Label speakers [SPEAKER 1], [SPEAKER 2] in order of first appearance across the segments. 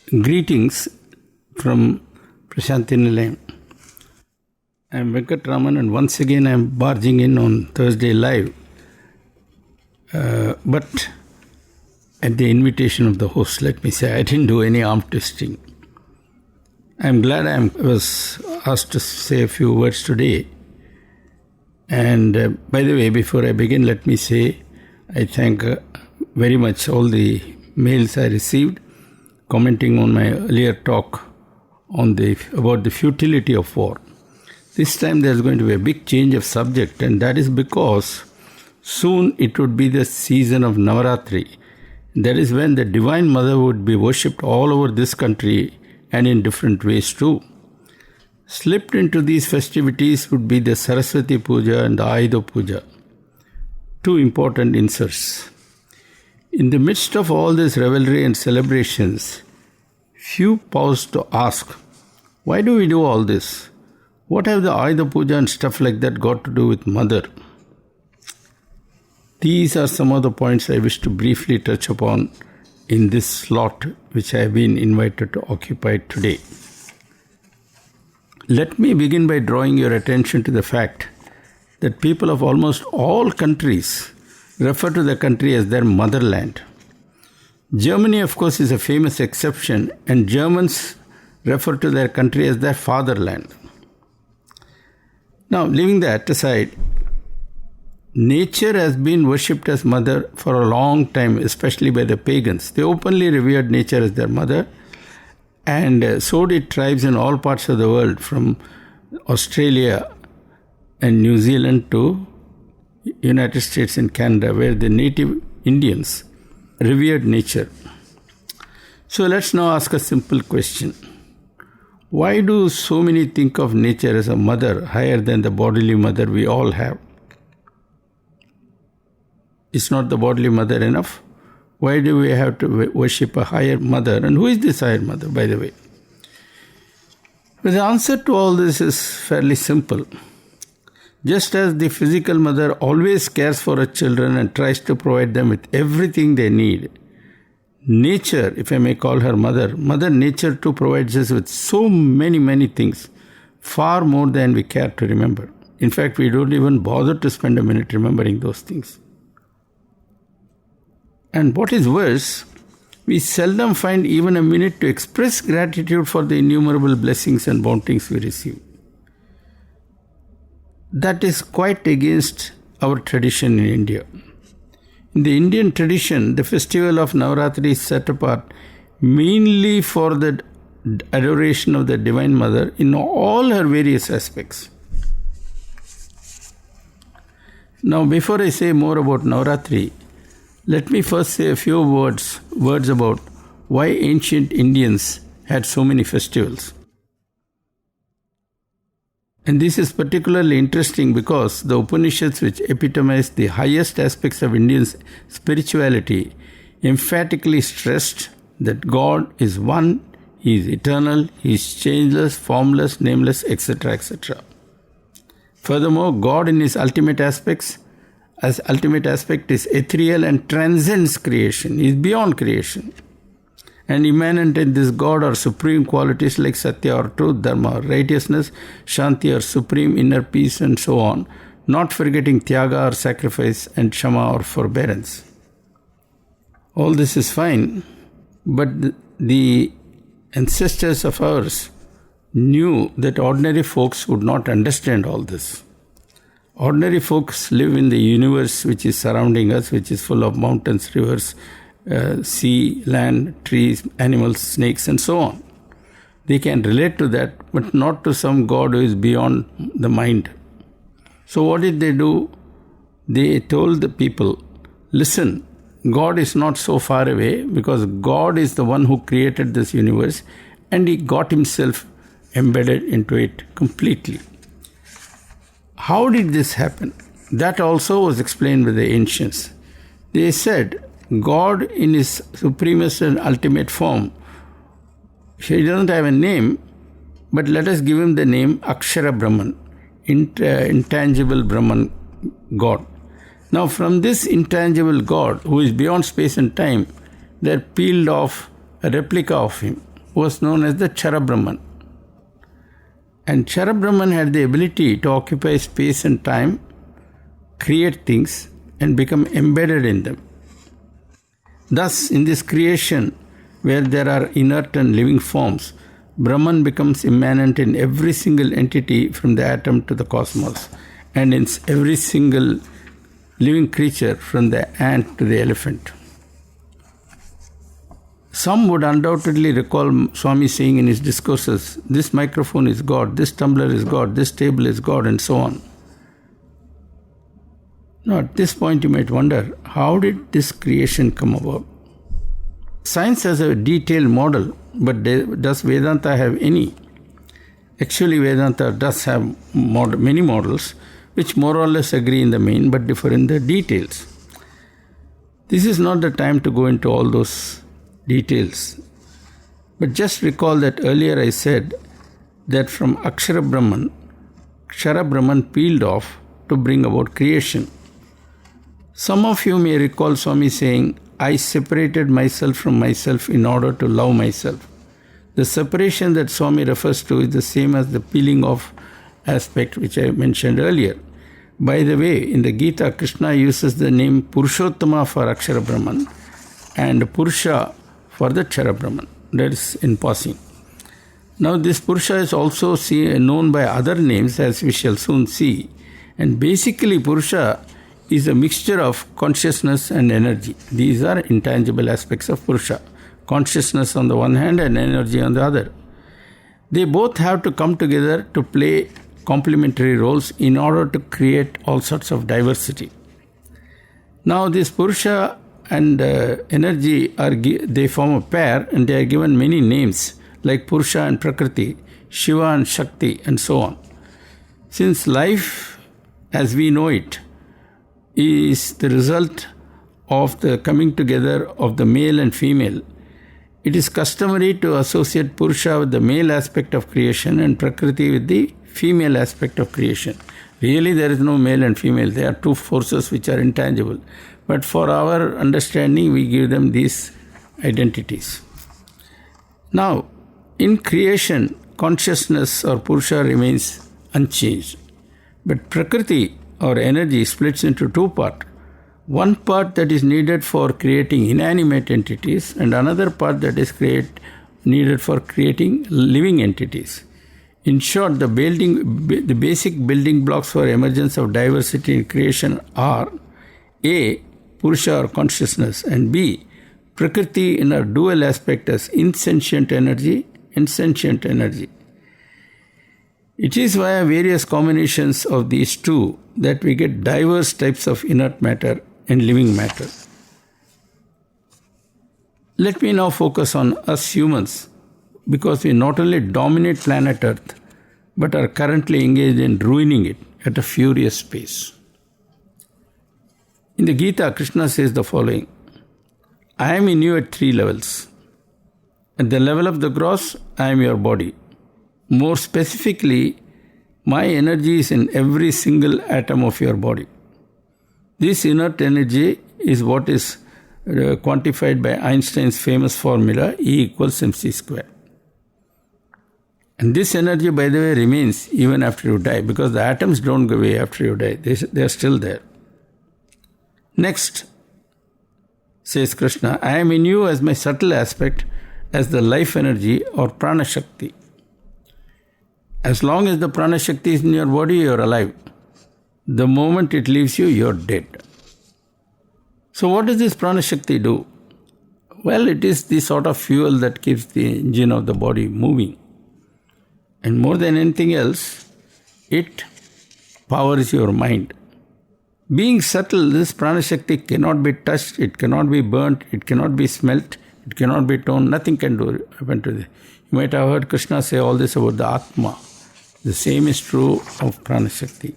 [SPEAKER 1] Greetings from Prashanthi Nilayam. I am Venkataraman, and once again I am barging in on Thursday Live, but at the invitation of the host. Let me say, I didn't do any arm twisting. I am glad I was asked to say a few words today. And by the way, before I begin, let me say I thank very much all the mails I received commenting on my earlier talk on about the futility of war. This time there is going to be a big change of subject, and that is because soon it would be the season of Navaratri. That is when the Divine Mother would be worshipped all over this country and in different ways too. Slipped into these festivities would be the Saraswati Puja and the Ayudha Puja, two important inserts. In the midst of all this revelry and celebrations, few pause to ask, why do we do all this? What have the Ayudha Puja and stuff like that got to do with Mother? These are some of the points I wish to briefly touch upon in this slot which I have been invited to occupy today. Let me begin by drawing your attention to the fact that people of almost all countries refer to the country as their motherland. Germany, of course, is a famous exception, and Germans refer to their country as their fatherland. Now, leaving that aside, nature has been worshipped as mother for a long time, especially by the pagans. They openly revered nature as their mother, and so did tribes in all parts of the world, from Australia and New Zealand to United States and Canada, where the native Indians revered nature. So let's now ask a simple question. Why do so many think of nature as a mother higher than the bodily mother we all have? Is not the bodily mother enough? Why do we have to worship a higher mother? And who is this higher mother, by the way? Well, the answer to all this is fairly simple. Just as the physical mother always cares for her children and tries to provide them with everything they need, nature, if I may call her mother, Mother Nature too provides us with so many things, far more than we care to remember. In fact, we don't even bother to spend a minute remembering those things. And what is worse, we seldom find even a minute to express gratitude for the innumerable blessings and bounties we receive. That is quite against our tradition in India. In the Indian tradition, the festival of Navaratri is set apart mainly for the adoration of the Divine Mother in all her various aspects. Now, before I say more about Navaratri, let me first say a few words about why ancient Indians had so many festivals. And this is particularly interesting because the Upanishads, which epitomize the highest aspects of Indian spirituality, emphatically stressed that God is one, He is eternal, He is changeless, formless, nameless, etc., etc. Furthermore, God in His ultimate aspect is ethereal and transcends creation, He is beyond creation. And immanent in this God are supreme qualities like Sathya or truth, Dharma or righteousness, Shanti or supreme inner peace, and so on, not forgetting Tyaga or sacrifice and Kshama or forbearance. All this is fine, but the ancestors of ours knew that ordinary folks would not understand all this. Ordinary folks live in the universe which is surrounding us, which is full of mountains, rivers, sea, land, trees, animals, snakes, and so on. They can relate to that, but not to some God who is beyond the mind. So what did they do? They told the people, listen, God is not so far away because God is the one who created this universe and He got Himself embedded into it completely. How did this happen? That also was explained by the ancients. They said, God in His supremest and ultimate form, He doesn't have a name, but let us give him the name Akshara Brahman, intangible Brahman, God. Now from this intangible God, who is beyond space and time, there peeled off a replica of him, who was known as the Chara Brahman. And Chara Brahman had the ability to occupy space and time, create things, and become embedded in them. Thus, in this creation, where there are inert and living forms, Brahman becomes immanent in every single entity from the atom to the cosmos, and in every single living creature from the ant to the elephant. Some would undoubtedly recall Swami saying in his discourses, this microphone is God, this tumbler is God, this table is God, and so on. Now, at this point you might wonder, how did this creation come about? Science has a detailed model, but does Vedanta have any? Actually, Vedanta does have many models, which more or less agree in the main, but differ in the details. This is not the time to go into all those details. But just recall that earlier I said that from Akshara Brahman, Kshara Brahman peeled off to bring about creation. Some of you may recall Swami saying, I separated myself from myself in order to love myself. The separation that Swami refers to is the same as the peeling off aspect which I mentioned earlier. By the way, in the Gita, Krishna uses the name Purushottama for Akshara Brahman and Purusha for the Kshara Brahman. That is in passing. Now this Purusha is also known by other names, as we shall soon see. And basically Purusha is a mixture of consciousness and energy. These are intangible aspects of Purusha. Consciousness on the one hand and energy on the other. They both have to come together to play complementary roles in order to create all sorts of diversity. Now this Purusha and energy, they form a pair, and they are given many names like Purusha and Prakriti, Shiva and Shakti, and so on. Since life as we know it is the result of the coming together of the male and female, it is customary to associate Purusha with the male aspect of creation and Prakriti with the female aspect of creation. Really, there is no male and female. They are two forces which are intangible. But for our understanding, we give them these identities. Now, in creation, consciousness or Purusha remains unchanged. But Prakriti or energy splits into two parts. One part that is needed for creating inanimate entities and another part that is needed for creating living entities. In short, the basic building blocks for emergence of diversity in creation are A. Purusha or consciousness, and B. Prakriti in a dual aspect as insentient energy and sentient energy. It is via various combinations of these two that we get diverse types of inert matter and living matter. Let me now focus on us humans, because we not only dominate planet Earth, but are currently engaged in ruining it at a furious pace. In the Gita, Krishna says the following: I am in you at 3 levels. At the level of the gross, I am your body. More specifically, my energy is in every single atom of your body. This inert energy is what is quantified by Einstein's famous formula E equals mc square. And this energy, by the way, remains even after you die, because the atoms don't go away after you die. They are still there. Next, says Krishna, I am in you as my subtle aspect, as the life energy or prana shakti. As long as the prana shakti is in your body, you are alive. The moment it leaves you, you are dead. So what does this prana shakti do? Well, it is the sort of fuel that keeps the engine of the body moving. And more than anything else, it powers your mind. Being subtle, this prana shakti cannot be touched, it cannot be burnt, it cannot be smelt, it cannot be torn, nothing can happen to it. You might have heard Krishna say all this about the Atma. The same is true of prana shakti.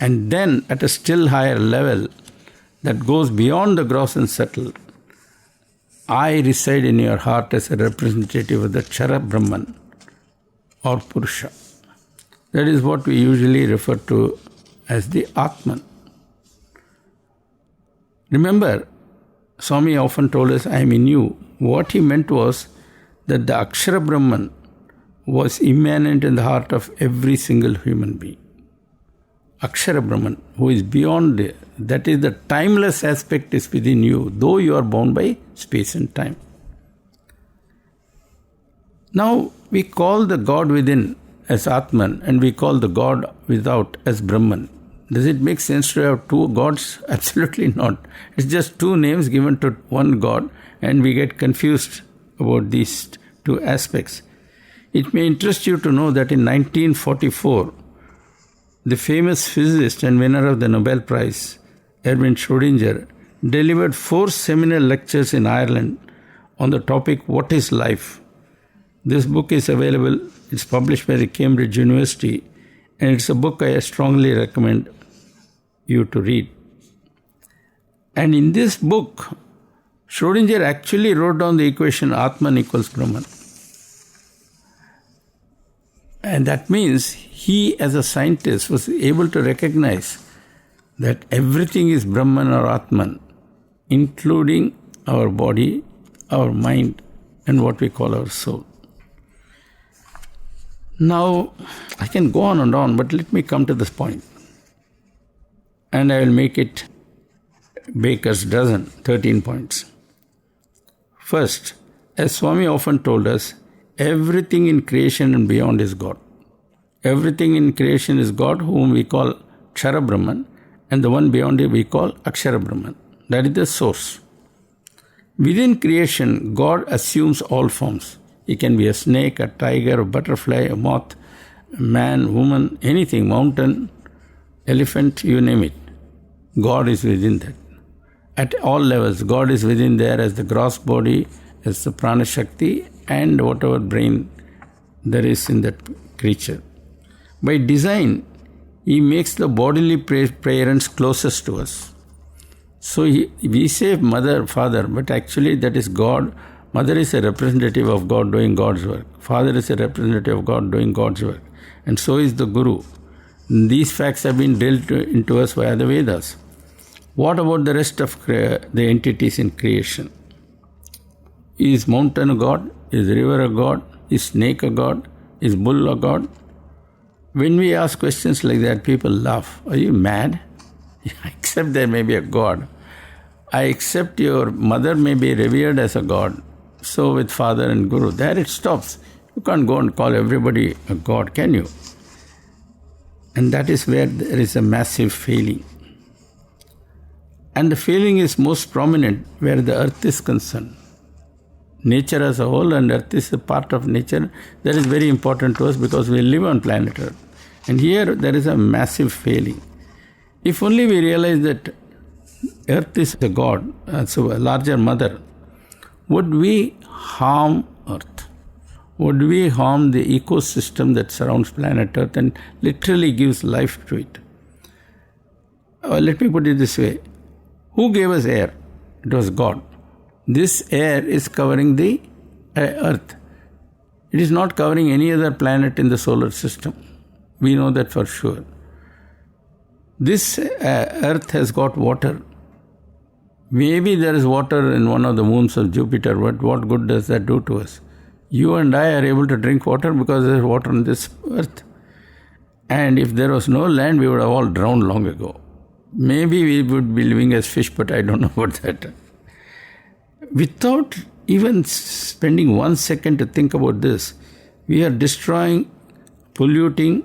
[SPEAKER 1] And then at a still higher level that goes beyond the gross and subtle, I reside in your heart as a representative of the Kshara Brahman, or Purusha. That is what we usually refer to as the Atman. Remember, Swami often told us, I am in you. What he meant was that the Akshara Brahman was immanent in the heart of every single human being. Akshara Brahman, who is beyond it, that is the timeless aspect is within you, though you are bound by space and time. Now we call the God within as Atman and we call the God without as Brahman. Does it make sense to have two gods? Absolutely not. It's just two names given to one God and we get confused about these two aspects. It may interest you to know that in 1944, the famous physicist and winner of the Nobel Prize, Erwin Schrödinger, delivered 4 seminal lectures in Ireland on the topic, What is Life? This book is available. It's published by the Cambridge University, and it's a book I strongly recommend you to read. And in this book, Schrödinger actually wrote down the equation Atman equals Brahman. And that means he, as a scientist, was able to recognize that everything is Brahman or Atman, including our body, our mind, and what we call our soul. Now, I can go on and on, but let me come to this point. And I will make it baker's dozen, 13 points. First, as Swami often told us, everything in creation and beyond is God. Everything in creation is God, whom we call Kshara Brahman, and the one beyond it we call Akshara Brahman. That is the source. Within creation, God assumes all forms. He can be a snake, a tiger, a butterfly, a moth, a man, woman, anything, mountain, elephant, you name it. God is within that. At all levels, God is within there as the gross body, as the prana shakti, and whatever brain there is in that creature. By design, He makes the bodily parents closest to us. So we say mother, father, but actually that is God. Mother is a representative of God doing God's work. Father is a representative of God doing God's work. And so is the Guru. These facts have been drilled into us via the Vedas. What about the rest of the entities in creation? Is mountain a god? Is river a god? Is snake a god? Is bull a god? When we ask questions like that, people laugh. Are you mad? I accept there may be a god. I accept your mother may be revered as a god. So with father and guru, there it stops. You can't go and call everybody a god, can you? And that is where there is a massive failing. And the failing is most prominent where the earth is concerned. Nature as a whole, and earth is a part of nature, that is very important to us because we live on planet earth. And here there is a massive failing. If only we realize that earth is a god, so a larger mother, would we harm earth? Would we harm the ecosystem that surrounds planet earth and literally gives life to it? Let me put it this way. Who gave us air? It was God. This air is covering the earth. It is not covering any other planet in the solar system. We know that for sure. This earth has got water. Maybe there is water in one of the moons of Jupiter, but what good does that do to us? You and I are able to drink water because there is water on this earth. And if there was no land, we would have all drowned long ago. Maybe we would be living as fish, but I don't know about that. Without even spending 1 second to think about this, we are destroying, polluting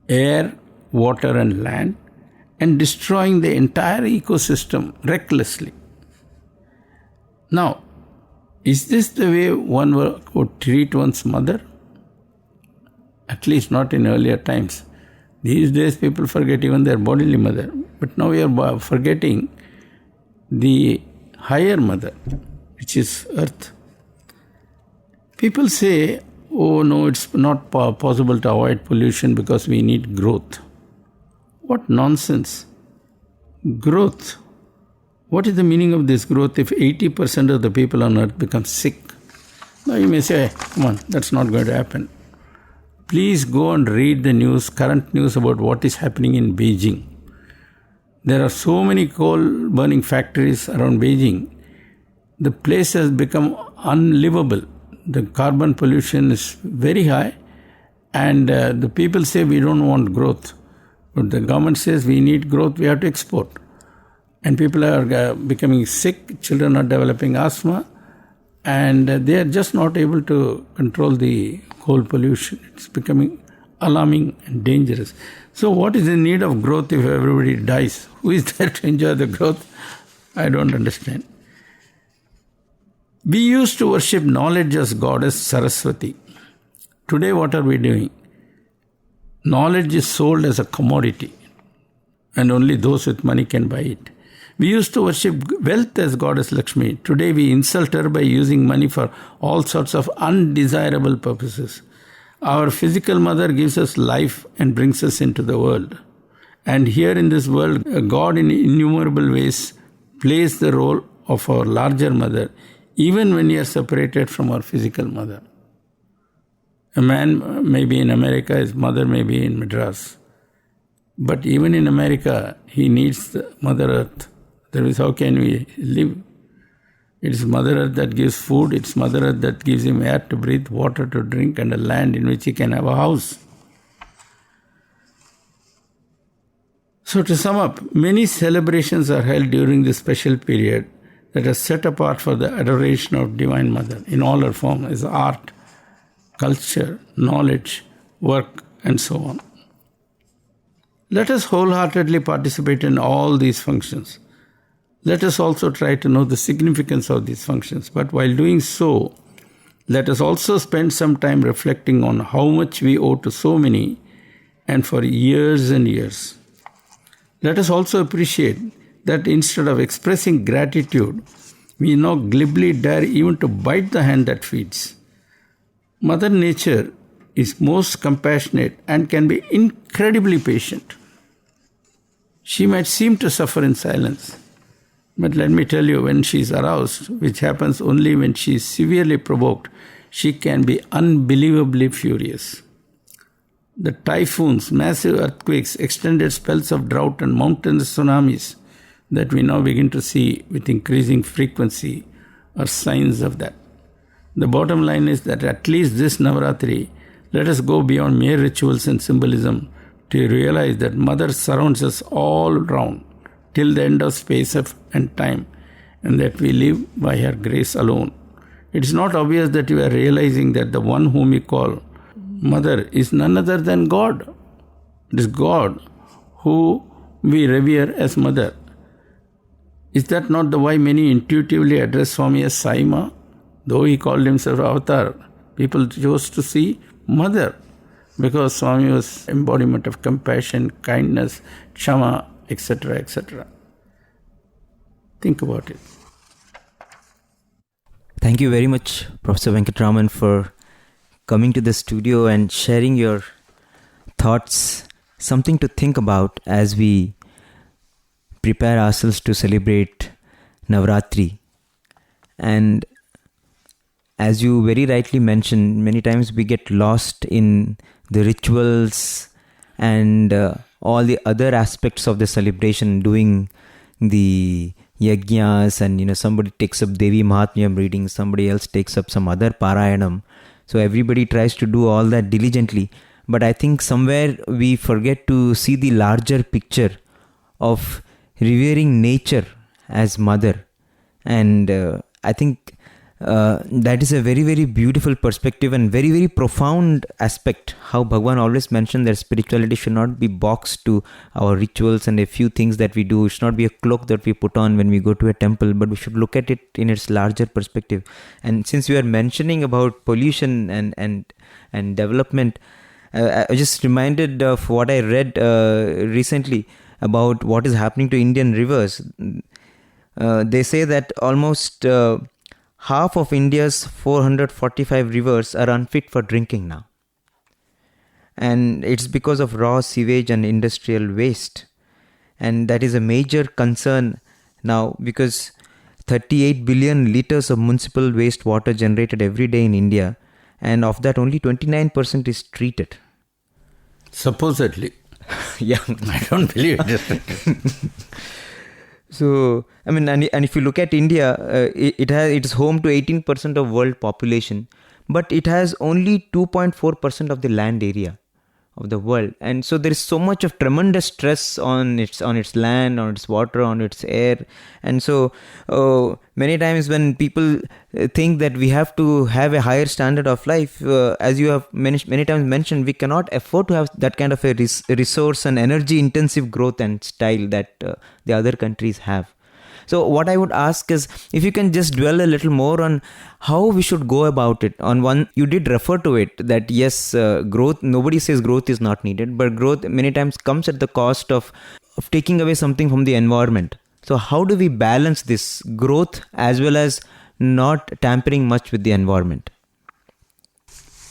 [SPEAKER 1] air, water and land, and destroying the entire ecosystem recklessly. Now, is this the way one would treat one's mother? At least not in earlier times. These days people forget even their bodily mother. But now we are forgetting the higher mother, which is earth. People say, oh no, it's not possible to avoid pollution because we need growth. What nonsense. Growth. What is the meaning of this growth if 80% of the people on earth become sick? Now you may say, come on, that's not going to happen. Please go and read the news, current news about what is happening in Beijing. There are so many coal burning factories around Beijing. The place has become unlivable. The carbon pollution is very high, and the people say we don't want growth. But the government says we need growth, we have to export. And people are becoming sick, children are developing asthma, and they are just not able to control the coal pollution. It's becoming alarming and dangerous. So what is the need of growth if everybody dies? Who is there to enjoy the growth? I don't understand. We used to worship knowledge as goddess Saraswati. Today what are we doing? Knowledge is sold as a commodity, and only those with money can buy it. We used to worship wealth as goddess Lakshmi. Today we insult her by using money for all sorts of undesirable purposes. Our physical mother gives us life and brings us into the world. And here in this world, God in innumerable ways plays the role of our larger mother, even when we are separated from our physical mother. A man may be in America, his mother may be in Madras. But even in America, he needs the Mother Earth. Otherwise, how can we live? It is Mother Earth that gives food, it's Mother Earth that gives him air to breathe, water to drink, and a land in which he can have a house. So to sum up, many celebrations are held during this special period that are set apart for the adoration of Divine Mother in all her forms, as art, culture, knowledge, work, and so on. Let us wholeheartedly participate in all these functions. Let us also try to know the significance of these functions. But while doing so, let us also spend some time reflecting on how much we owe to so many and for years and years. Let us also appreciate that instead of expressing gratitude, we now glibly dare even to bite the hand that feeds. Mother Nature is most compassionate and can be incredibly patient. She might seem to suffer in silence, but let me tell you, when she is aroused, which happens only when she is severely provoked, she can be unbelievably furious. The typhoons, massive earthquakes, extended spells of drought, and mountainous tsunamis that we now begin to see with increasing frequency are signs of that. The bottom line is that at least this Navaratri, let us go beyond mere rituals and symbolism to realize that Mother surrounds us all round till the end of space and time, and that we live by her grace alone. It is not obvious that we are realizing that the one whom we call Mother is none other than God. It is God who we revere as Mother. Is that not the why many intuitively address Swami as Sai Ma? Though he called himself Avatar, people chose to see Mother because Swami was embodiment of compassion, kindness, kshama, etc., etc. Think about it.
[SPEAKER 2] Thank you very much, Professor Venkataraman, for coming to the studio and sharing your thoughts, something to think about as we prepare ourselves to celebrate Navaratri. And as you very rightly mentioned, many times we get lost in the rituals and all the other aspects of the celebration, doing the yajnas, and somebody takes up Devi Mahatmyam reading, somebody else takes up some other Parayanam. So everybody tries to do all that diligently. But I think somewhere we forget to see the larger picture of revering nature as mother. And I think that is a very, very beautiful perspective and very, very profound aspect. How Bhagwan always mentioned that spirituality should not be boxed to our rituals and a few things that we do. It should not be a cloak that we put on when we go to a temple, but we should look at it in its larger perspective. And since we are mentioning about pollution and development, I was just reminded of what I read recently about what is happening to Indian rivers. They say that almost half of India's 445 rivers are unfit for drinking now. And it's because of raw sewage and industrial waste. And that is a major concern now, because 38 billion liters of municipal wastewater generated every day in India. and of that only 29% is treated.
[SPEAKER 1] Supposedly.
[SPEAKER 2] Yeah.
[SPEAKER 1] I don't believe it.
[SPEAKER 2] So, I mean, and if you look at India, it is home to 18% of world population, but it has only 2.4% of the land area of the world, and so there is so much of tremendous stress on its land, on its water, on its air, and so many times when people think that we have to have a higher standard of life, as you have many times mentioned, we cannot afford to have that kind of a resource and energy intensive growth and style that the other countries have. So what I would ask is, if you can just dwell a little more on how we should go about it. On one, you did refer to it that yes, growth, nobody says growth is not needed, but growth many times comes at the cost of taking away something from the environment. So how do we balance this growth as well as not tampering much with the environment?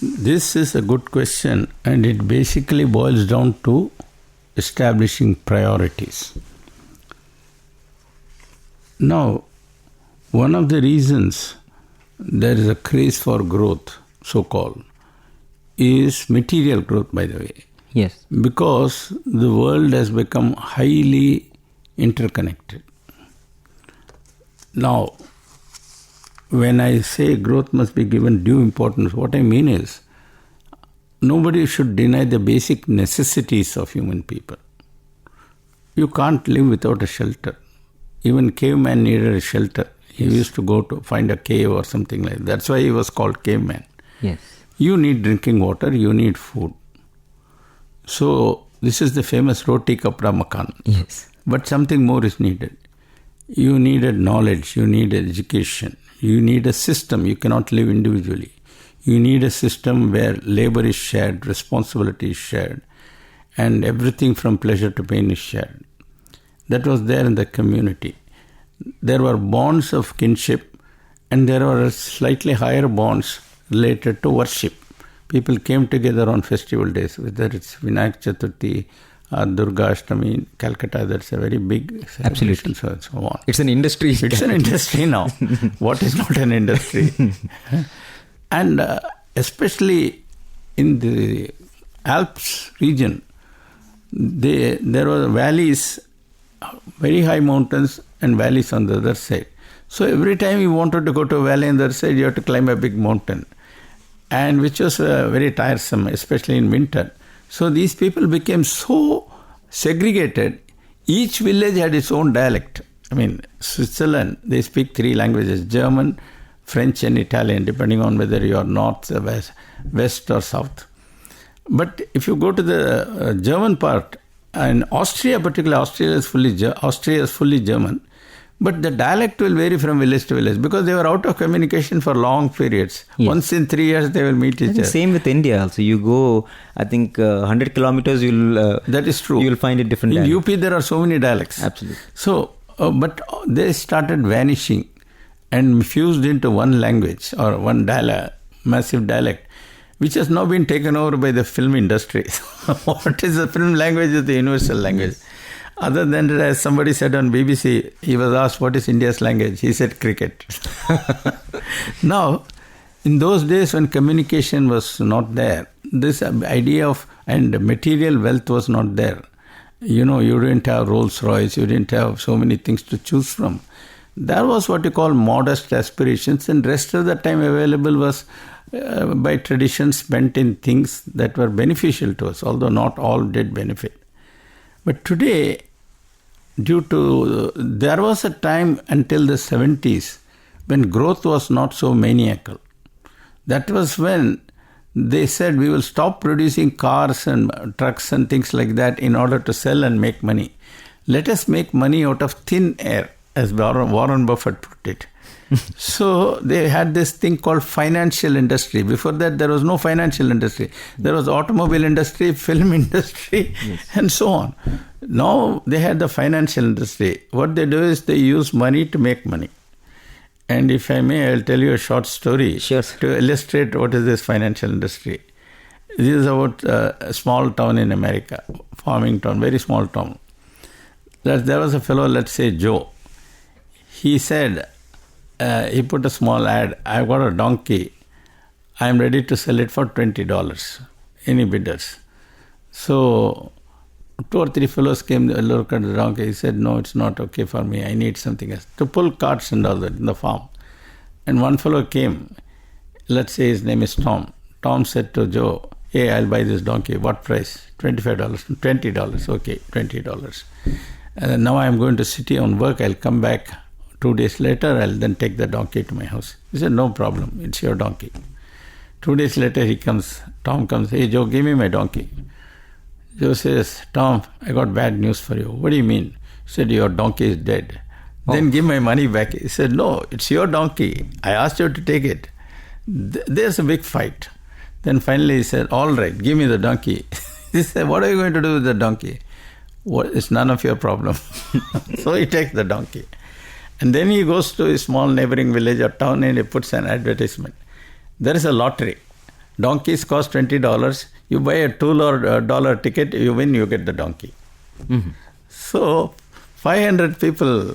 [SPEAKER 1] This is a good question, and it basically boils down to establishing priorities. Now, one of the reasons there is a craze for growth, so-called, is material growth, by the way.
[SPEAKER 2] Yes.
[SPEAKER 1] Because the world has become highly interconnected. Now, when I say growth must be given due importance, what I mean is nobody should deny the basic necessities of human people. You can't live without a shelter. Even caveman needed a shelter. He used to go to find a cave or something like that. That's why he was called caveman.
[SPEAKER 2] Yes.
[SPEAKER 1] You need drinking water, you need food. So this is the famous roti kapda makan.
[SPEAKER 2] Yes.
[SPEAKER 1] But something more is needed. You needed knowledge, you need education, you need a system. You cannot live individually. You need a system where labor is shared, responsibility is shared, and everything from pleasure to pain is shared. That was there in the community. There were bonds of kinship, and there were slightly higher bonds related to worship. People came together on festival days, whether it's Vinayak Chaturthi or Durga Ashtami. Calcutta, that's a very big celebration.
[SPEAKER 2] Absolutely.
[SPEAKER 1] So on.
[SPEAKER 2] It's an industry.
[SPEAKER 1] It's an industry now. What is not an industry? And especially in the Alps region, there were valleys, very high mountains and valleys on the other side. So every time you wanted to go to a valley on the other side, you had to climb a big mountain, and which was very tiresome, especially in winter. So these people became so segregated. Each village had its own dialect. I mean, Switzerland, they speak 3 languages, German, French and Italian, depending on whether you are north, west or south. But if you go to the German part, and Austria particularly, Austria is fully German, but the dialect will vary from village to village because they were out of communication for long periods. Yes. Once in 3 years they will meet each other.
[SPEAKER 2] Same with India also. You go, I think 100 kilometers,
[SPEAKER 1] that is true.
[SPEAKER 2] You'll find a different
[SPEAKER 1] in
[SPEAKER 2] dialect.
[SPEAKER 1] UP there are so many dialects.
[SPEAKER 2] Absolutely.
[SPEAKER 1] So, but they started vanishing and fused into one language or one massive dialect, which has now been taken over by the film industry. What is the film language is the universal language. Yes. Other than that, as somebody said on BBC, he was asked, what is India's language? He said, cricket. Now, in those days when communication was not there, this idea of, and material wealth was not there. You know, you didn't have Rolls Royce, you didn't have so many things to choose from. There was what you call modest aspirations, and rest of the time available was by tradition spent in things that were beneficial to us, although not all did benefit. But today, there was a time until the 70s when growth was not so maniacal. That was when they said we will stop producing cars and trucks and things like that in order to sell and make money. Let us make money out of thin air, as Warren Buffett put it. So they had this thing called financial industry. Before that, there was no financial industry. There was automobile industry, film industry, yes, and so on. Now they had the financial industry. What they do is they use money to make money. And if I may, I'll tell you a short story.
[SPEAKER 2] Sure.
[SPEAKER 1] To illustrate what is this financial industry. This is about a small town in America, farming town, very small town. There was a fellow, let's say Joe. He said, he put a small ad, I've got a donkey, I am ready to sell it for $20. Any bidders? So 2 or 3 fellows came, looked at the donkey. He said, no, it's not okay for me. I need something else. To pull carts and all that in the farm. And one fellow came. Let's say his name is Tom. Tom said to Joe, hey, I'll buy this donkey. What price? $25. $20. Okay, $20. And now I'm going to city on work. I'll come back 2 days later. I'll then take the donkey to my house. He said, no problem. It's your donkey. 2 days later, Tom comes, hey, Joe, give me my donkey. Joe says, Tom, I got bad news for you. What do you mean? He said, your donkey is dead. Then give my money back. He said, no, it's your donkey. I asked you to take it. There's a big fight. Then finally he said, all right, give me the donkey. He said, what are you going to do with the donkey? It's none of your problem. So he takes the donkey. And then he goes to a small neighboring village or town and he puts an advertisement. There is a lottery. Donkeys cost $20. You buy a $2 ticket, you win, you get the donkey. Mm-hmm. So 500 people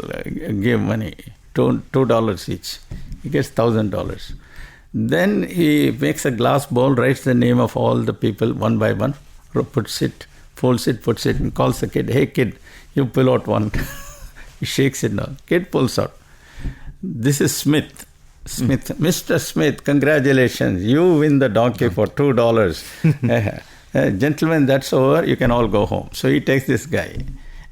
[SPEAKER 1] give money, $2 each. He gets $1,000. Then he makes a glass bowl, writes the name of all the people one by one, puts it, folds it, puts it, and calls the kid, hey kid, you pull out one. He shakes it down. Kid pulls out. This is Smith. Mr. Smith, congratulations. You win the donkey for $2. Gentlemen, that's over. You can all go home. So he takes this guy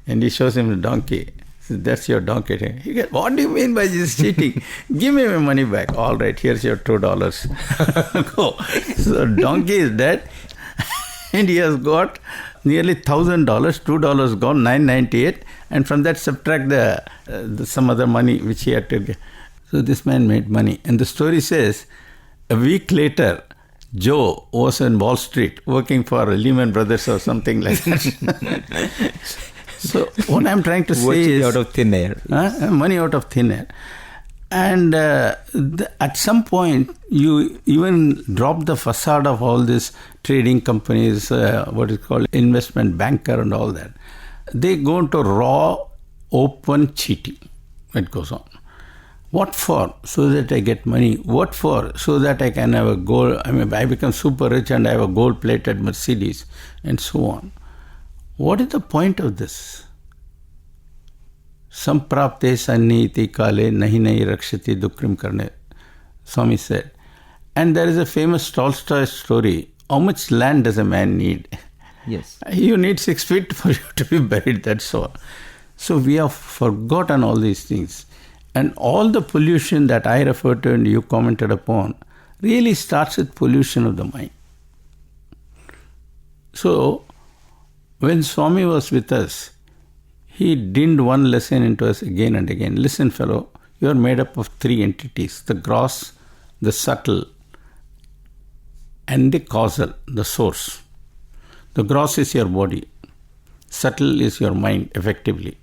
[SPEAKER 1] and he shows him the donkey. Says, that's your donkey. He goes, what do you mean by this cheating? Give me my money back. All right, here's your $2. Go. So donkey is dead and he has got nearly $1,000. $2 gone, $9.98. And from that subtract the some other money which he had to get. So this man made money. And the story says, a week later, Joe was in Wall Street working for Lehman Brothers or something like that. So what I'm trying to say is...
[SPEAKER 2] out of thin air.
[SPEAKER 1] Money out of thin air. And at some point, you even drop the facade of all these trading companies, what is called investment banker and all that. They go into raw, open cheating. It goes on. What for? So that I get money. What for? So that I can have a gold. I become super rich and I have a gold-plated Mercedes and so on. What is the point of this? Samprapte sanniti kale nahi nahi rakshati dukrim karne, Swami said. And there is a famous Tolstoy story. How much land does a man need?
[SPEAKER 2] Yes.
[SPEAKER 1] You need 6 feet for you to be buried, that's all. So we have forgotten all these things. And all the pollution that I referred to and you commented upon really starts with pollution of the mind. So, when Swami was with us, he dinned one lesson into us again and again. Listen, fellow, you are made up of 3 entities, the gross, the subtle, and the causal, the source. The gross is your body. Subtle is your mind, effectively.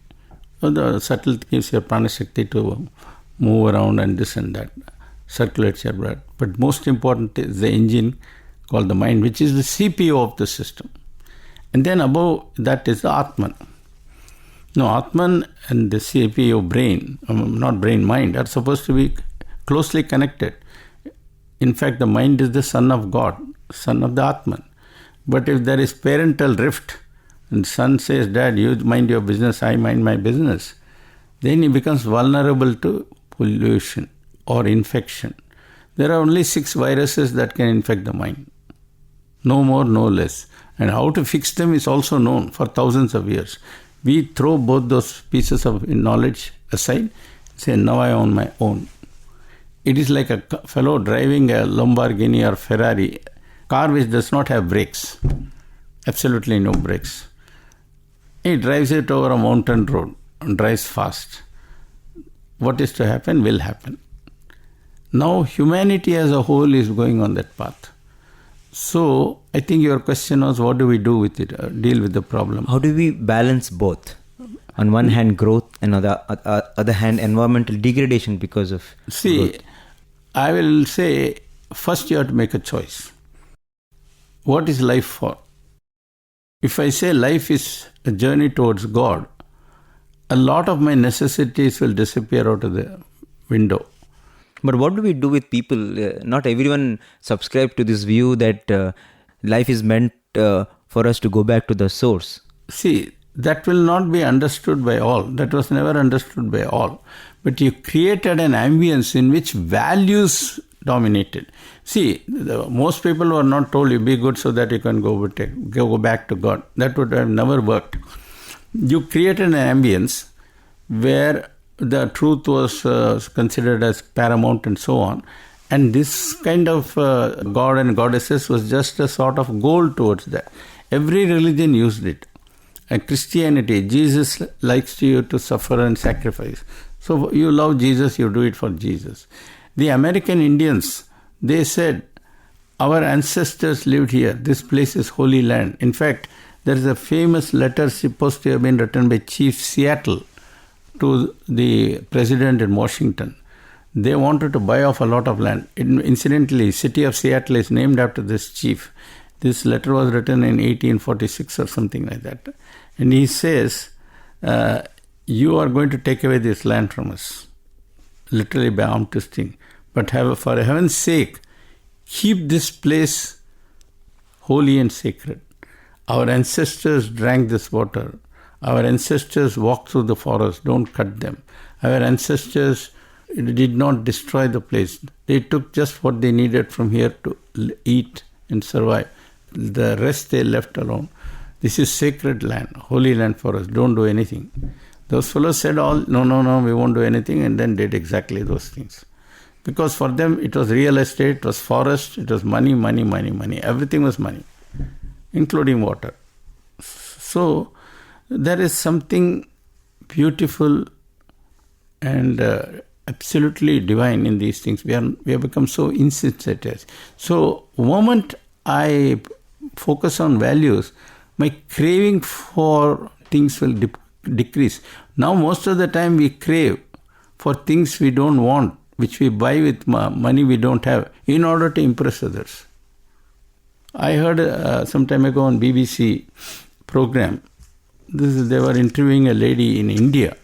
[SPEAKER 1] The subtle gives your prana shakti to move around and this and that, circulates your blood. But most important is the engine called the mind, which is the CPU of the system. And then above that is the Atman. Now, Atman and the CPU brain, not brain, mind, are supposed to be closely connected. In fact, the mind is the son of God, son of the Atman. But if there is parental rift, and son says, Dad, you mind your business, I mind my business, then he becomes vulnerable to pollution or infection. There are only 6 viruses that can infect the mind. No more, no less. And how to fix them is also known for thousands of years. We throw both those pieces of knowledge aside, say, now I own my own. It is like a fellow driving a Lamborghini or Ferrari, car which does not have brakes. Absolutely no brakes. He drives it over a mountain road and drives fast. What is to happen will happen. Now humanity as a whole is going on that path. So I think your question was, what do we do with it, deal with the problem?
[SPEAKER 2] How do we balance both? On one hand, growth, and on the other hand, environmental degradation because of growth.
[SPEAKER 1] I will say, first you have to make a choice. What is life for? If I say life is a journey towards God, a lot of my necessities will disappear out of the window.
[SPEAKER 2] But what do we do with people? Not everyone subscribe to this view that life is meant for us to go back to the source.
[SPEAKER 1] See, that will not be understood by all. That was never understood by all. But you created an ambience in which values dominated. See, most people were not told you be good so that you can go back to God. That would have never worked. You created an ambience where the truth was considered as paramount and so on. And this kind of God and goddesses was just a sort of goal towards that. Every religion used it. And Christianity, Jesus likes you to suffer and sacrifice. So you love Jesus, you do it for Jesus. The American Indians, they said, our ancestors lived here. This place is holy land. In fact, there is a famous letter supposed to have been written by Chief Seattle to the president in Washington. They wanted to buy off a lot of land. Incidentally, city of Seattle is named after this chief. This letter was written in 1846 or something like that. And he says, you are going to take away this land from us, literally by arm twisting. But for heaven's sake, keep this place holy and sacred. Our ancestors drank this water. Our ancestors walked through the forest. Don't cut them. Our ancestors did not destroy the place. They took just what they needed from here to eat and survive. The rest they left alone. This is sacred land, holy land for us. Don't do anything. Those fellows said no, we won't do anything, and then did exactly those things. Because for them it was real estate, it was forest, it was money. Everything was money, including water. So there is something beautiful and absolutely divine in these things. We have become so insensitive. So the moment I focus on values, my craving for things will decrease. Now most of the time we crave for things we don't want, which we buy with money we don't have, in order to impress others. I heard some time ago on BBC program, they were interviewing a lady in India.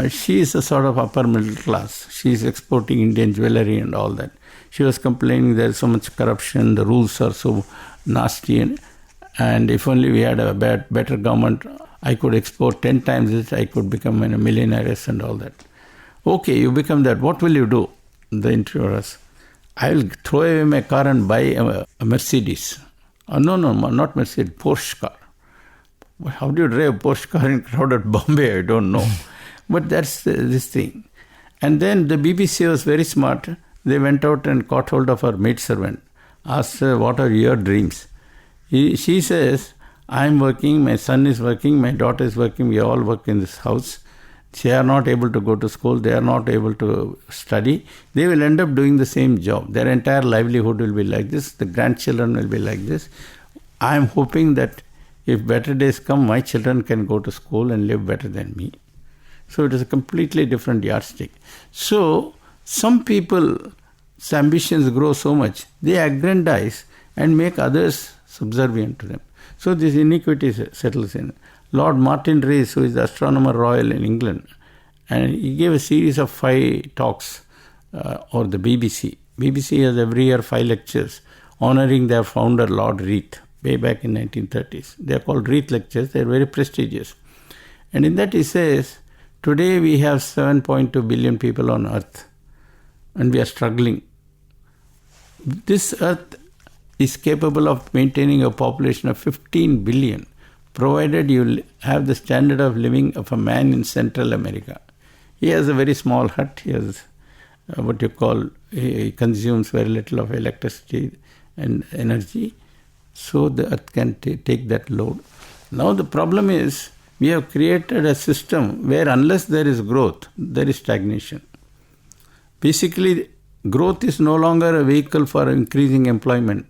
[SPEAKER 1] She is a sort of upper middle class. She is exporting Indian jewelry and all that. She was complaining there is so much corruption, the rules are so nasty, and if only we had a better government, I could export 10 times it, I could become a millionaire and all that. Okay, you become that. What will you do? The interviewer asked. I will throw away my car and buy a Mercedes. No, not Mercedes, Porsche car. How do you drive a Porsche car in crowded Bombay? I don't know. But that's this thing. And then the BBC was very smart. They went out and caught hold of her maidservant. Asked her, what are your dreams? She says, I'm working, my son is working, my daughter is working, we all work in this house. They are not able to go to school, they are not able to study. They will end up doing the same job. Their entire livelihood will be like this. The grandchildren will be like this. I am hoping that if better days come, my children can go to school and live better than me. So it is a completely different yardstick. So some people's ambitions grow so much, they aggrandize and make others subservient to them. So this iniquity settles in. Lord Martin Rees, who is the Astronomer Royal in England, and he gave a series of 5 talks, or the BBC. BBC has every year 5 lectures honoring their founder, Lord Reith, way back in 1930s. They are called Reith lectures. They are very prestigious. And in that he says, today we have 7.2 billion people on earth, and we are struggling. This earth is capable of maintaining a population of 15 billion, provided you have the standard of living of a man in Central America. He has a very small hut. He has he consumes very little of electricity and energy, so the earth can take that load. Now the problem is, we have created a system where unless there is growth, there is stagnation. Basically, growth is no longer a vehicle for increasing employment,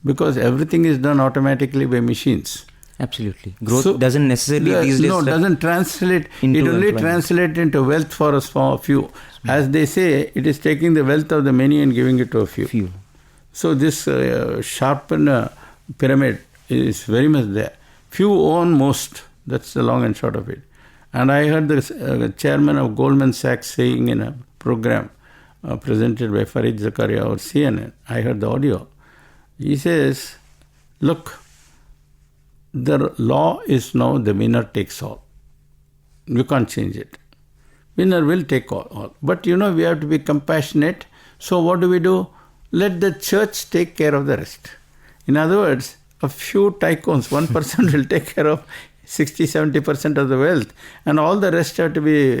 [SPEAKER 1] because everything is done automatically by machines.
[SPEAKER 2] Absolutely. Growth doesn't necessarily these days.
[SPEAKER 1] No, doesn't translate. It only translates into wealth for a few. As they say, it is taking the wealth of the many and giving it to a few. So this sharpened pyramid is very much there. Few own most. That's the long and short of it. And I heard the chairman of Goldman Sachs saying in a program, presented by Farid Zakaria or CNN. I heard the audio. He says, look, the law is now the winner takes all. You can't change it. Winner will take all. But we have to be compassionate. So what do? Let the church take care of the rest. In other words, a few tycoons, 1% will take care of 60-70% of the wealth, and all the rest have to be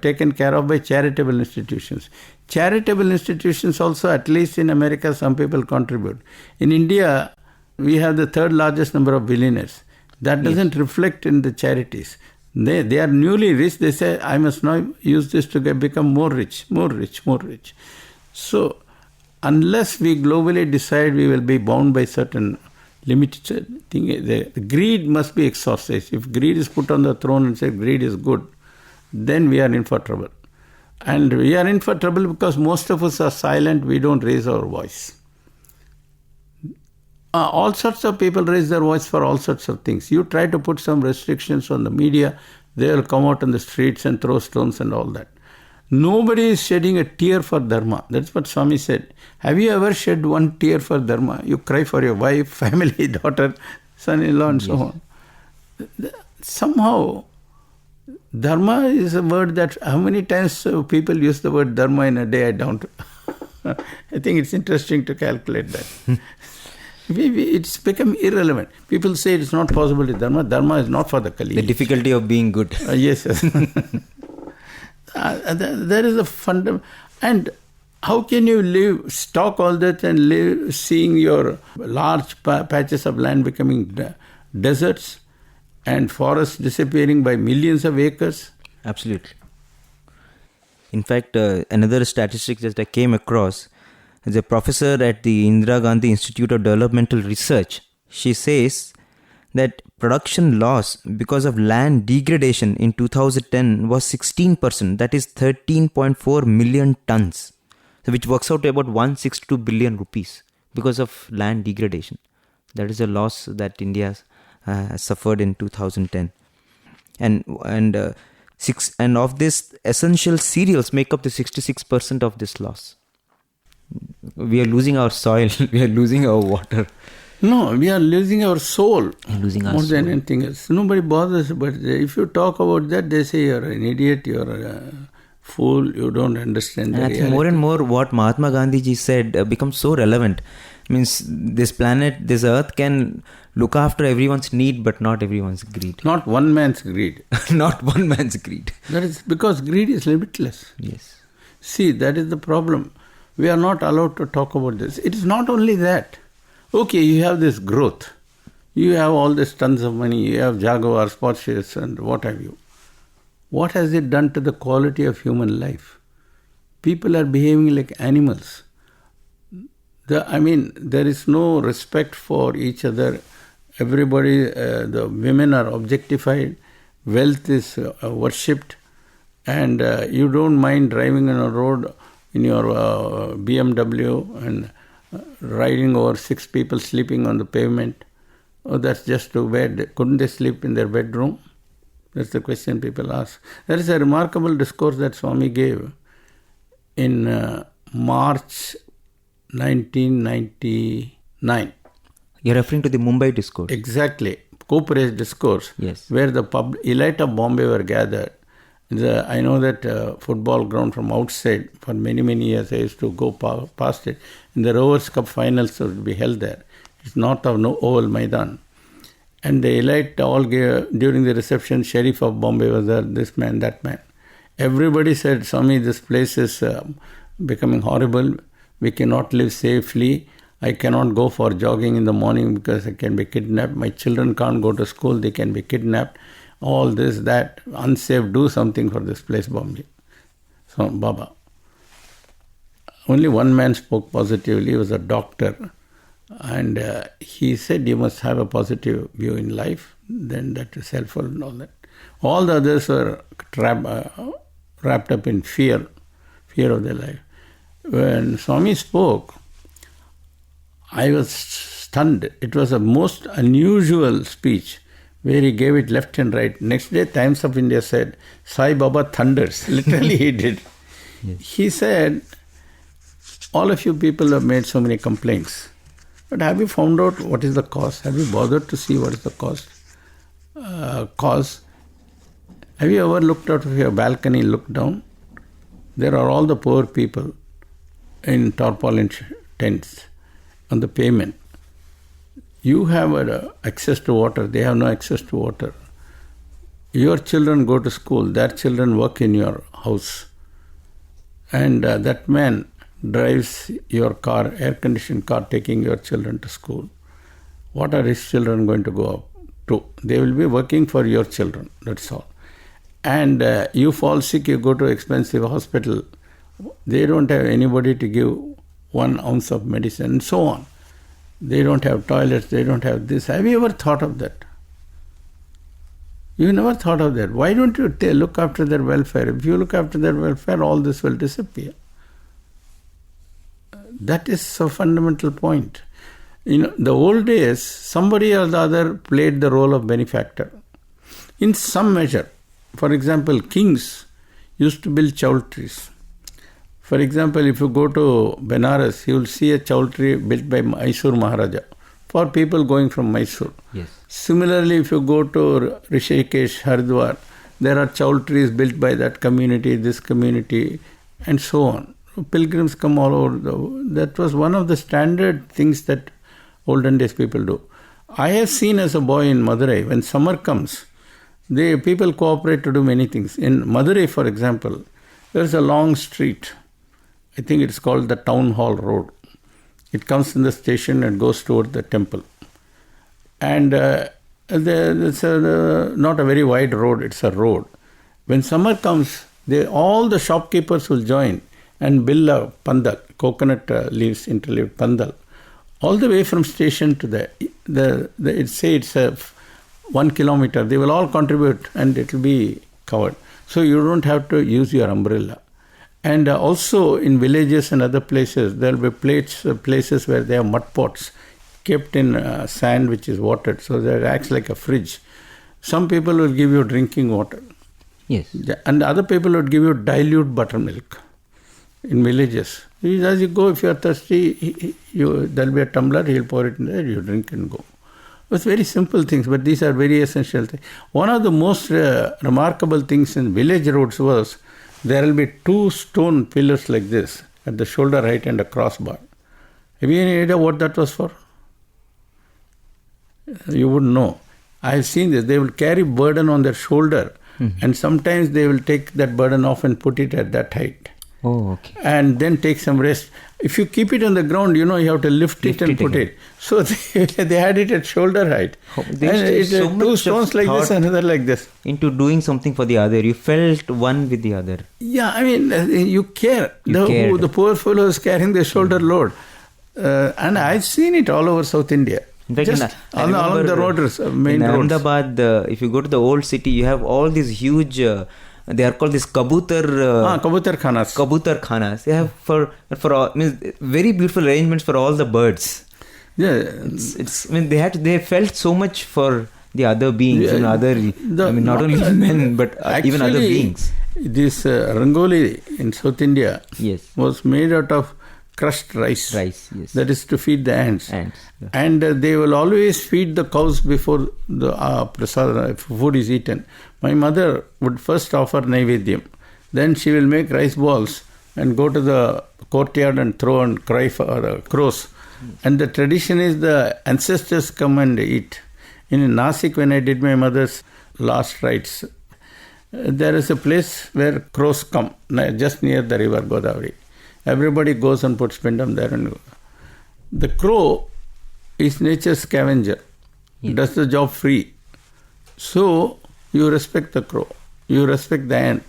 [SPEAKER 1] taken care of by charitable institutions. Charitable institutions also, at least in America, some people contribute. In India, we have the third largest number of billionaires. That doesn't reflect in the charities. They are newly rich. They say, I must now use this to become more rich. So, unless we globally decide we will be bound by certain limited thing, the greed must be exorcised. If greed is put on the throne and say greed is good, then we are in for trouble. And we are in for trouble because most of us are silent. We don't raise our voice. All sorts of people raise their voice for all sorts of things. You try to put some restrictions on the media, they will come out on the streets and throw stones and all that. Nobody is shedding a tear for Dharma. That's what Swami said. Have you ever shed one tear for Dharma? You cry for your wife, family, daughter, son-in-law and so on. Somehow, Dharma is a word that, how many times people use the word Dharma in a day? I don't. I think it's interesting to calculate that. It's become irrelevant. People say it's not possible to Dharma. Dharma is not for the Kali.
[SPEAKER 2] The difficulty of being good.
[SPEAKER 1] Yes. There is a fundamental. And how can you stock all that and live seeing your large patches of land becoming deserts and forests disappearing by millions of acres?
[SPEAKER 2] Absolutely. In fact, another statistic that I came across is a professor at the Indira Gandhi Institute of Developmental Research. She says that production loss because of land degradation in 2010 was 16%, that is 13.4 million tons, which works out to about 162 billion rupees because of land degradation. That is a loss that India suffered in 2010. And of this, essential cereals make up the 66% of this loss. We are losing our soil, we are losing our water.
[SPEAKER 1] No, we are losing our soul
[SPEAKER 2] More
[SPEAKER 1] than anything else. Nobody bothers, but if you talk about that, they say you're an idiot, you're a fool, you don't understand the
[SPEAKER 2] reality. I think more and more what Mahatma Gandhi ji said becomes so relevant. Means this planet, this earth can look after everyone's need, but not everyone's greed.
[SPEAKER 1] Not one man's greed.
[SPEAKER 2] Not one man's greed.
[SPEAKER 1] That is because greed is limitless.
[SPEAKER 2] Yes.
[SPEAKER 1] See, that is the problem. We are not allowed to talk about this. It is not only that. Okay, you have this growth. You have all this tons of money. You have Jaguars, Porsches and what have you. What has it done to the quality of human life? People are behaving like animals. There is no respect for each other. Everybody, the women are objectified. Wealth is worshipped. And you don't mind driving on a road in your BMW and riding over 6 people sleeping on the pavement. Oh, that's just too bad. Couldn't they sleep in their bedroom? That's the question people ask. There is a remarkable discourse that Swami gave in March 1999.
[SPEAKER 2] You're referring to the Mumbai discourse?
[SPEAKER 1] Exactly. Co-praise discourse.
[SPEAKER 2] Yes.
[SPEAKER 1] Where the elite of Bombay were gathered. I know that football ground from outside for many, many years. I used to go past it. In the Rovers Cup finals would be held there. It's north of Oval Maidan. And the elite all gave, during the reception, Sheriff of Bombay was there, this man, that man. Everybody said, Swami, this place is becoming horrible. We cannot live safely. I cannot go for jogging in the morning because I can be kidnapped. My children can't go to school. They can be kidnapped. All this, that, unsafe, do something for this place, Bombay. So, Baba. Only one man spoke positively, he was a doctor. And he said, you must have a positive view in life, then that is helpful and all that. All the others were wrapped up in fear of their life. When Swami spoke, I was stunned. It was a most unusual speech, where he gave it left and right. Next day, Times of India said, Sai Baba thunders. Literally he did. Yes. He said, all of you people have made so many complaints. But have you found out what is the cause? Have you bothered to see what is the cause? Have you ever looked out of your balcony, looked down? There are all the poor people in tarpaulin tents on the pavement. You have access to water, they have no access to water. Your children go to school, their children work in your house. And that man drives your car, air-conditioned car, taking your children to school. What are his children going to go up to? They will be working for your children, that's all. And you fall sick, you go to expensive hospital. They don't have anybody to give 1 ounce of medicine, and so on. They don't have toilets, they don't have this. Have you ever thought of that? You never thought of that. Why don't you look after their welfare? If you look after their welfare, all this will disappear. That is a fundamental point. The old days, somebody or the other played the role of benefactor. In some measure, for example, kings used to build chaul trees. For example, if you go to Benares, you will see a chaul tree built by Mysore Maharaja for people going from Mysore.
[SPEAKER 2] Yes.
[SPEAKER 1] Similarly, if you go to Rishikesh, Haridwar, there are chaul trees built by that community, this community, and so on. Pilgrims come all over. That was one of the standard things that olden days people do. I have seen as a boy in Madurai, when summer comes, people cooperate to do many things. In Madurai, for example, there is a long street. I think it's called the Town Hall Road. It comes in the station and goes toward the temple. And it's not a very wide road, it's a road. When summer comes, all the shopkeepers will join and build a pandal, coconut leaves interleaved pandal, all the way from station to it's a 1 kilometer. They will all contribute and it will be covered. So you don't have to use your umbrella. And also in villages and other places, there will be places where they have mud pots kept in sand which is watered. So that acts like a fridge. Some people will give you drinking water.
[SPEAKER 2] Yes.
[SPEAKER 1] And other people would give you dilute buttermilk in villages. As you go, if you are thirsty, there will be a tumbler, he will pour it in there, you drink and go. It's very simple things, but these are very essential things. One of the most remarkable things in village roads was there will be 2 stone pillars like this at the shoulder height and a crossbar. Have you any idea what that was for? You wouldn't know. I have seen this. They will carry burden on their shoulder, and sometimes they will take that burden off and put it at that height.
[SPEAKER 2] Oh, okay.
[SPEAKER 1] And then take some rest. If you keep it on the ground, you have to lift it and put it. So they had it at shoulder height.
[SPEAKER 2] Oh,
[SPEAKER 1] and it's so 2 stones like this, another like this.
[SPEAKER 2] Into doing something for the other. You felt one with the other.
[SPEAKER 1] Yeah, I mean, you care. The poor fellow is carrying the shoulder load. And I've seen it all over South India.
[SPEAKER 2] In fact,
[SPEAKER 1] just along the roads, main roads.
[SPEAKER 2] In Ahmedabad, if you go to the old city, you have all these huge... they are called these kabutar
[SPEAKER 1] khanas.
[SPEAKER 2] Kabutar khanas. They have for all, very beautiful arrangements for all the birds.
[SPEAKER 1] Yeah,
[SPEAKER 2] they felt so much for the other beings, not only men but even other beings.
[SPEAKER 1] This rangoli in South India was made out of crushed rice.
[SPEAKER 2] Yes.
[SPEAKER 1] That is to feed the ants.
[SPEAKER 2] Yeah.
[SPEAKER 1] And they will always feed the cows before the prasad food is eaten. My mother would first offer naivedyam. Then she will make rice balls and go to the courtyard and throw and cry for crows. And the tradition is the ancestors come and eat. In Nasik, when I did my mother's last rites, there is a place where crows come, just near the river Godavari. Everybody goes and puts pindam there. And the crow is nature's scavenger. Does the job free. So you respect the crow. You respect the ant.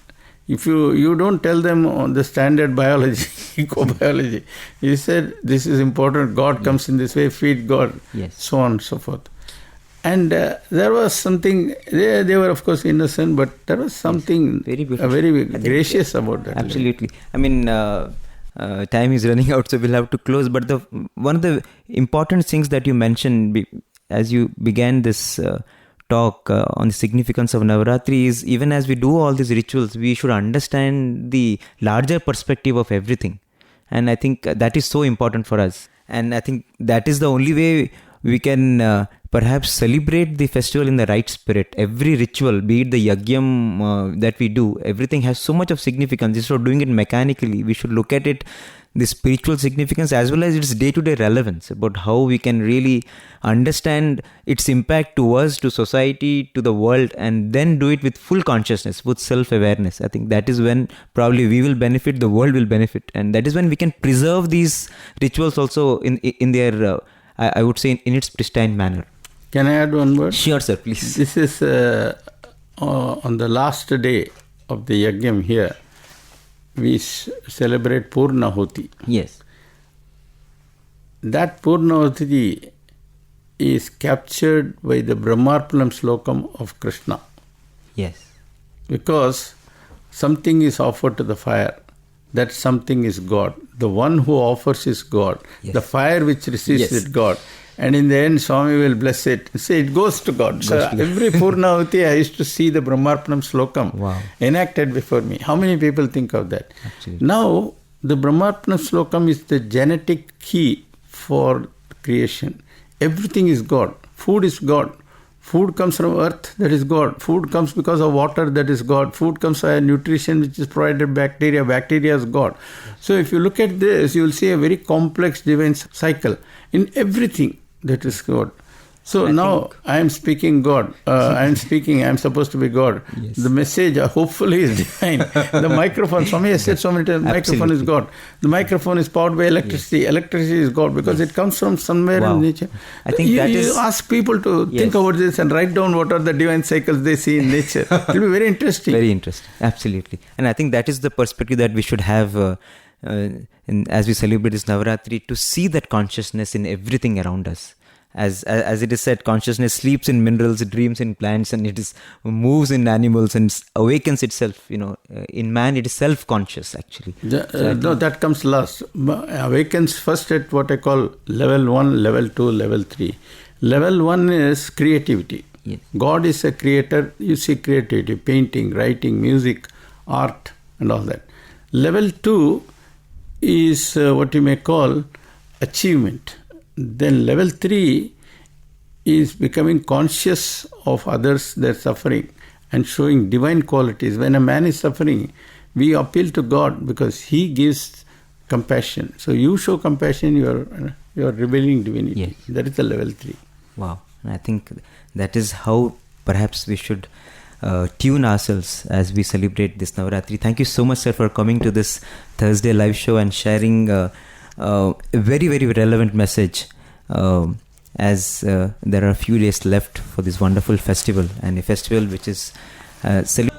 [SPEAKER 1] If you don't tell them on the standard biology, eco-biology, you said this is important, God comes in this way, feed God, so on and so forth. And there was something, they were of course innocent, but there was something very gracious about that.
[SPEAKER 2] Absolutely. I mean, time is running out, so we'll have to close. But one of the important things that you mentioned as you began this talk on the significance of Navaratri is, even as we do all these rituals, we should understand the larger perspective of everything. And I think that is so important for us. And I think that is the only way we can perhaps celebrate the festival in the right spirit. Every ritual, be it the yagyam that we do, everything has so much of significance. Instead of doing it mechanically, we should look at it, the spiritual significance as well as its day-to-day relevance, about how we can really understand its impact to us, to society, to the world, and then do it with full consciousness, with self-awareness. I think that is when probably we will benefit, the world will benefit, and that is when we can preserve these rituals also in their, I would say, in its pristine manner.
[SPEAKER 1] Can I add one word?
[SPEAKER 2] Sure, sir, please.
[SPEAKER 1] This is on the last day of the yagyam here. We celebrate Purnahuti.
[SPEAKER 2] Yes.
[SPEAKER 1] That Purnahuti is captured by the Brahmarpanam slokam of Krishna.
[SPEAKER 2] Yes.
[SPEAKER 1] Because something is offered to the fire. That something is God. The one who offers is God. Yes. The fire which receives is God. And in the end, Swami will bless it. Say it goes to God. So every Purnahuti, I used to see the Brahmarpanam slokam enacted before me. How many people think of that?
[SPEAKER 2] Absolutely.
[SPEAKER 1] Now, the Brahmarpanam slokam is the genetic key for creation. Everything is God. Food is God. Food comes from earth, that is God. Food comes because of water, that is God. Food comes by nutrition which is provided by bacteria. Bacteria is God. So if you look at this, you will see a very complex divine cycle in everything. That is God. So now I am speaking God. I am supposed to be God.
[SPEAKER 2] Yes.
[SPEAKER 1] The message hopefully is divine. The microphone, Swami has said so many times, the microphone is God. The microphone is powered by electricity. Yes. Electricity is God because it comes from somewhere in nature.
[SPEAKER 2] I think
[SPEAKER 1] you ask people to think about this and write down what are the divine cycles they see in nature. It will be very interesting.
[SPEAKER 2] Very interesting. Absolutely. And I think that is the perspective that we should have as we celebrate this Navaratri, to see that consciousness in everything around us. As it is said, consciousness sleeps in minerals, dreams in plants, and it moves in animals and awakens itself. In man, it is self-conscious actually.
[SPEAKER 1] No, that comes last. Awakens first at what I call level 1, level 2, level 3. Level 1 is creativity.
[SPEAKER 2] Yes.
[SPEAKER 1] God is a creator. You see creativity, painting, writing, music, art, and all that. Level 2 is what you may call achievement. Then level 3 is becoming conscious of others, their suffering, and showing divine qualities. When a man is suffering, we appeal to God because He gives compassion. So you show compassion, you are revealing divinity.
[SPEAKER 2] Yes.
[SPEAKER 1] That is the level 3.
[SPEAKER 2] Wow. I think that is how perhaps we should tune ourselves as we celebrate this Navaratri. Thank you so much, sir, for coming to this Thursday live show and sharing a very, very relevant message, as there are a few days left for this wonderful festival, and a festival which is celebrated